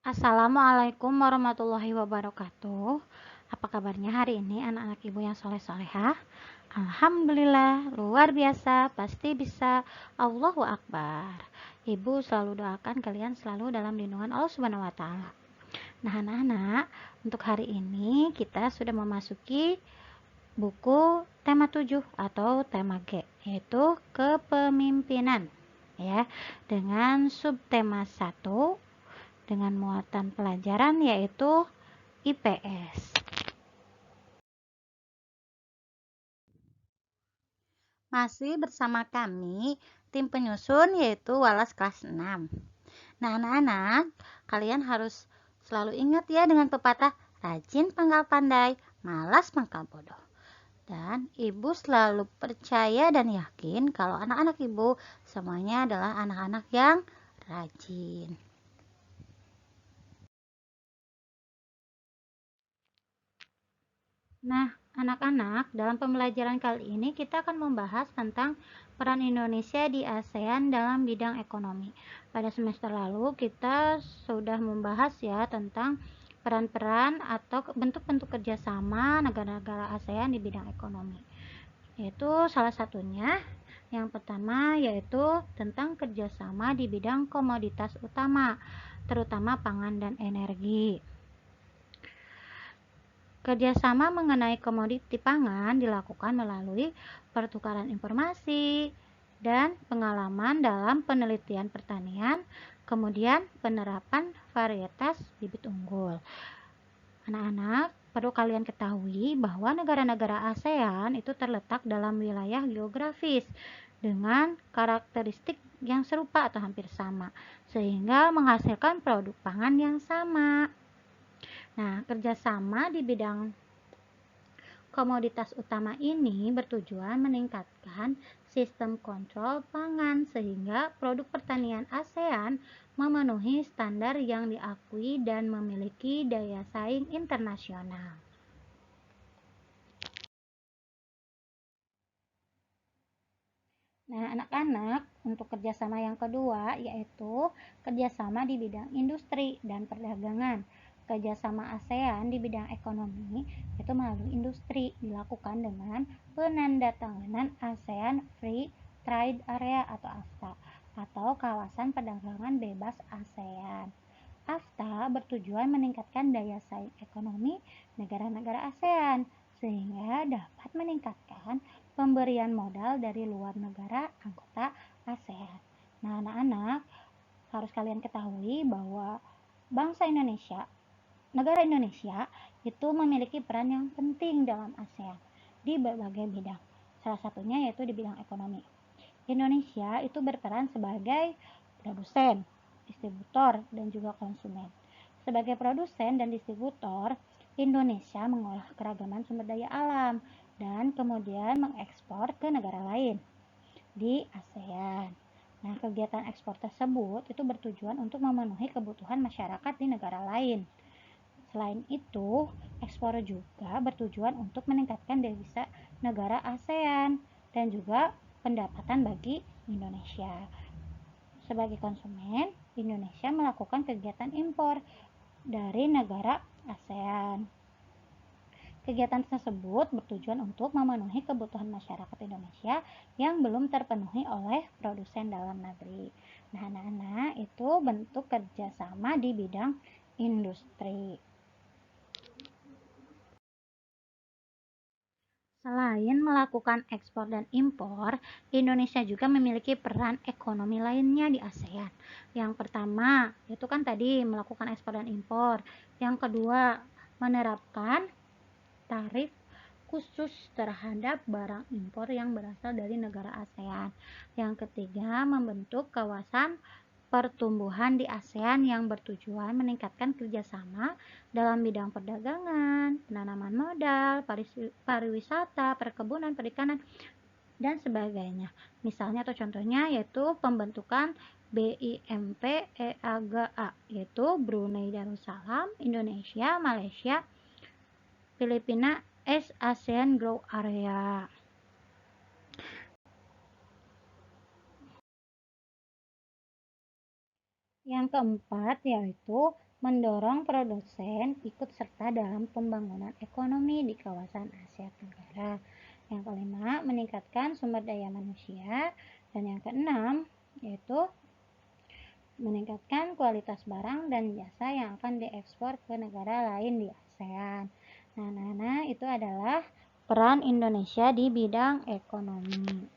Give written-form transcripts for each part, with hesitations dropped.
Assalamualaikum warahmatullahi wabarakatuh. Apa kabarnya hari ini anak-anak ibu yang soleh-solehah? Alhamdulillah, luar biasa, pasti bisa. Allahu Akbar. Ibu selalu doakan kalian selalu dalam lindungan Allah Subhanahu wa Ta'ala. Nah, anak-anak, untuk hari ini kita sudah memasuki buku tema 7 atau tema G, yaitu kepemimpinan. Ya, dengan subtema 1 dengan muatan pelajaran yaitu IPS. Masih bersama kami tim penyusun yaitu Walas kelas 6. Nah, anak-anak, kalian harus selalu ingat ya dengan pepatah rajin pangkal pandai, malas pangkal bodoh. Dan ibu selalu percaya dan yakin kalau anak-anak ibu semuanya adalah anak-anak yang rajin. Nah, anak-anak, dalam pembelajaran kali ini kita akan membahas tentang peran Indonesia di ASEAN dalam bidang ekonomi. Pada semester lalu kita sudah membahas ya tentang peran-peran atau bentuk-bentuk kerjasama negara-negara ASEAN di bidang ekonomi. Yaitu salah satunya yang pertama yaitu tentang kerjasama di bidang komoditas utama, terutama pangan dan energi. Kerjasama mengenai komoditi pangan dilakukan melalui pertukaran informasi dan pengalaman dalam penelitian pertanian, kemudian penerapan varietas bibit unggul. Anak-anak, perlu kalian ketahui bahwa negara-negara ASEAN itu terletak dalam wilayah geografis dengan karakteristik yang serupa atau hampir sama, sehingga menghasilkan produk pangan yang sama. Nah, kerjasama di bidang komoditas utama ini bertujuan meningkatkan sistem kontrol pangan sehingga produk pertanian ASEAN memenuhi standar yang diakui dan memiliki daya saing internasional. Nah, anak-anak, untuk kerjasama yang kedua yaitu kerjasama di bidang industri dan perdagangan. Kerjasama ASEAN di bidang ekonomi itu melalui industri dilakukan dengan penandatanganan ASEAN Free Trade Area atau AFTA atau kawasan perdagangan bebas ASEAN. AFTA bertujuan meningkatkan daya saing ekonomi negara-negara ASEAN sehingga dapat meningkatkan pemberian modal dari luar negara anggota ASEAN. Nah, anak-anak, harus kalian ketahui bahwa bangsa Indonesia, negara Indonesia itu memiliki peran yang penting dalam ASEAN di berbagai bidang. Salah satunya yaitu di bidang ekonomi. Indonesia itu berperan sebagai produsen, distributor, dan juga konsumen. Sebagai produsen dan distributor, Indonesia mengolah keragaman sumber daya alam dan kemudian mengekspor ke negara lain di ASEAN. Nah, kegiatan ekspor tersebut itu bertujuan untuk memenuhi kebutuhan masyarakat di negara lain. Selain itu, ekspor juga bertujuan untuk meningkatkan devisa negara ASEAN dan juga pendapatan bagi Indonesia. Sebagai konsumen, Indonesia melakukan kegiatan impor dari negara ASEAN. Kegiatan tersebut bertujuan untuk memenuhi kebutuhan masyarakat Indonesia yang belum terpenuhi oleh produsen dalam negeri. Nah, anak-anak, itu bentuk kerjasama di bidang industri. Selain melakukan ekspor dan impor, Indonesia juga memiliki peran ekonomi lainnya di ASEAN. Yang pertama, itu kan tadi melakukan ekspor dan impor. Yang kedua, menerapkan tarif khusus terhadap barang impor yang berasal dari negara ASEAN. Yang ketiga, membentuk kawasan pertumbuhan di ASEAN yang bertujuan meningkatkan kerjasama dalam bidang perdagangan, penanaman modal, pariwisata, perkebunan, perikanan, dan sebagainya. Misalnya atau contohnya yaitu pembentukan BIMP EAGA, yaitu Brunei Darussalam, Indonesia, Malaysia, Filipina as ASEAN Growth Area. Yang keempat yaitu mendorong produsen ikut serta dalam pembangunan ekonomi di kawasan Asia Tenggara. Yang kelima, meningkatkan sumber daya manusia. Dan yang keenam, yaitu meningkatkan kualitas barang dan jasa yang akan diekspor ke negara lain di ASEAN. Nah, itu adalah peran Indonesia di bidang ekonomi.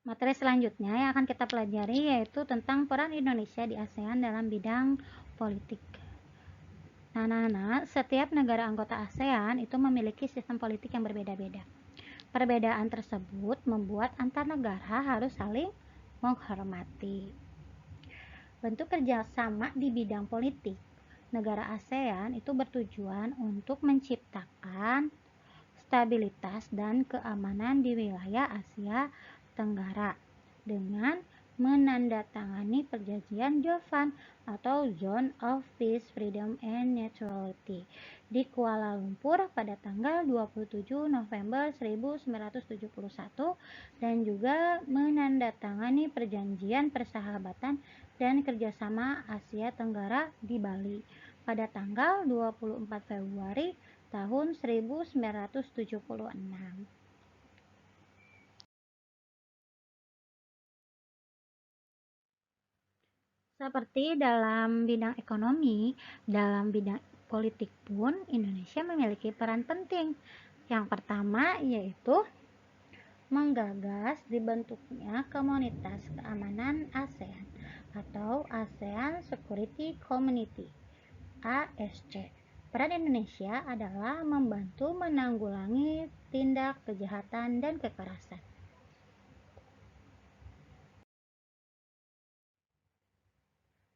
Materi selanjutnya yang akan kita pelajari yaitu tentang peran Indonesia di ASEAN dalam bidang politik. Nah, setiap negara anggota ASEAN itu memiliki sistem politik yang berbeda-beda. Perbedaan tersebut membuat antar negara harus saling menghormati. Bentuk kerjasama di bidang politik negara ASEAN itu bertujuan untuk menciptakan stabilitas dan keamanan di wilayah Asia Tenggara dengan menandatangani perjanjian Jovan atau Zone of Peace, Freedom and Neutrality di Kuala Lumpur pada tanggal 27 November 1971 dan juga menandatangani perjanjian persahabatan dan kerjasama Asia Tenggara di Bali pada tanggal 24 Februari tahun 1976. Seperti dalam bidang ekonomi, dalam bidang politik pun Indonesia memiliki peran penting. Yang pertama yaitu menggagas dibentuknya Komunitas Keamanan ASEAN atau ASEAN Security Community (ASC). Peran Indonesia adalah membantu menanggulangi tindak kejahatan dan kekerasan.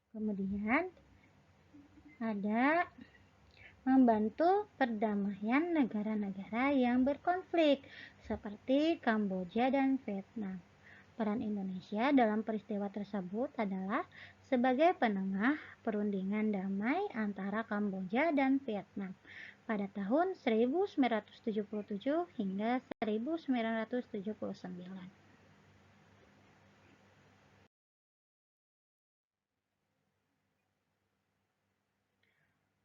Kemudian ada membantu perdamaian negara-negara yang berkonflik seperti Kamboja dan Vietnam. Peran Indonesia dalam peristiwa tersebut adalah sebagai penengah perundingan damai antara Kamboja dan Vietnam pada tahun 1977 hingga 1979.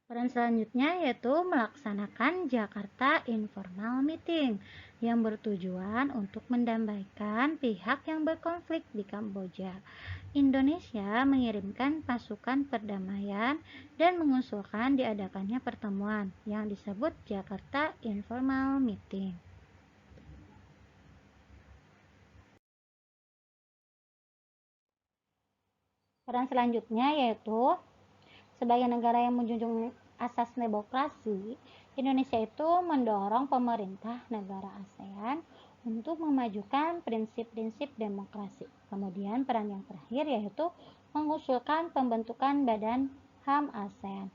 Peran selanjutnya yaitu melaksanakan Jakarta Informal Meeting yang bertujuan untuk mendamaikan pihak yang berkonflik di Kamboja. Indonesia mengirimkan pasukan perdamaian dan mengusulkan diadakannya pertemuan yang disebut Jakarta Informal Meeting. Peran selanjutnya yaitu sebagai negara yang menjunjung asas demokrasi, Indonesia itu mendorong pemerintah negara ASEAN untuk memajukan prinsip-prinsip demokrasi. Kemudian peran yang terakhir yaitu mengusulkan pembentukan Badan HAM ASEAN.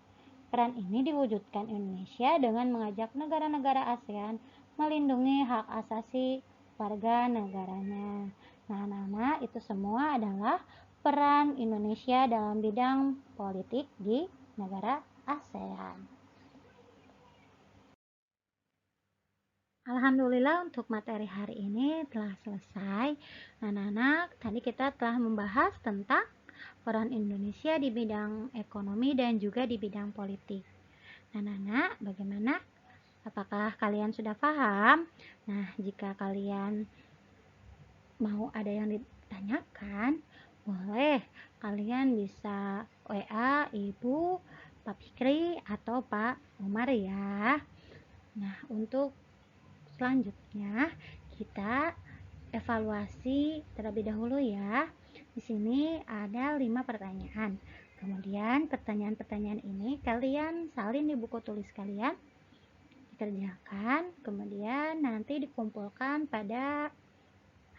Peran ini diwujudkan Indonesia dengan mengajak negara-negara ASEAN melindungi hak asasi warga negaranya. Nah, itu semua adalah peran Indonesia dalam bidang politik di negara ASEAN. Alhamdulillah untuk materi hari ini telah selesai. Anak-anak, tadi kita telah membahas tentang peran Indonesia di bidang ekonomi dan juga di bidang politik. Anak-anak, bagaimana? Apakah kalian sudah paham? Nah, jika kalian mau ada yang ditanyakan, boleh kalian bisa WA Ibu, Pak Fikri, atau Pak Umar ya. Nah, untuk selanjutnya kita evaluasi terlebih dahulu ya. Di sini ada 5 pertanyaan. Kemudian pertanyaan-pertanyaan ini kalian salin di buku tulis kalian, dikerjakan, kemudian nanti dikumpulkan pada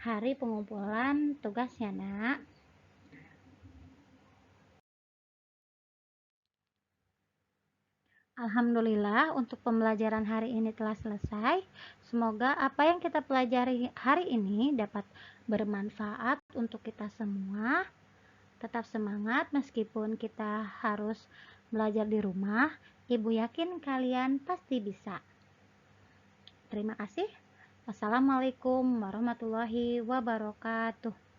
hari pengumpulan tugasnya, Nak. Alhamdulillah untuk pembelajaran hari ini telah selesai. Semoga apa yang kita pelajari hari ini dapat bermanfaat untuk kita semua. Tetap semangat meskipun kita harus belajar di rumah. Ibu yakin kalian pasti bisa. Terima kasih. Wassalamualaikum warahmatullahi wabarakatuh.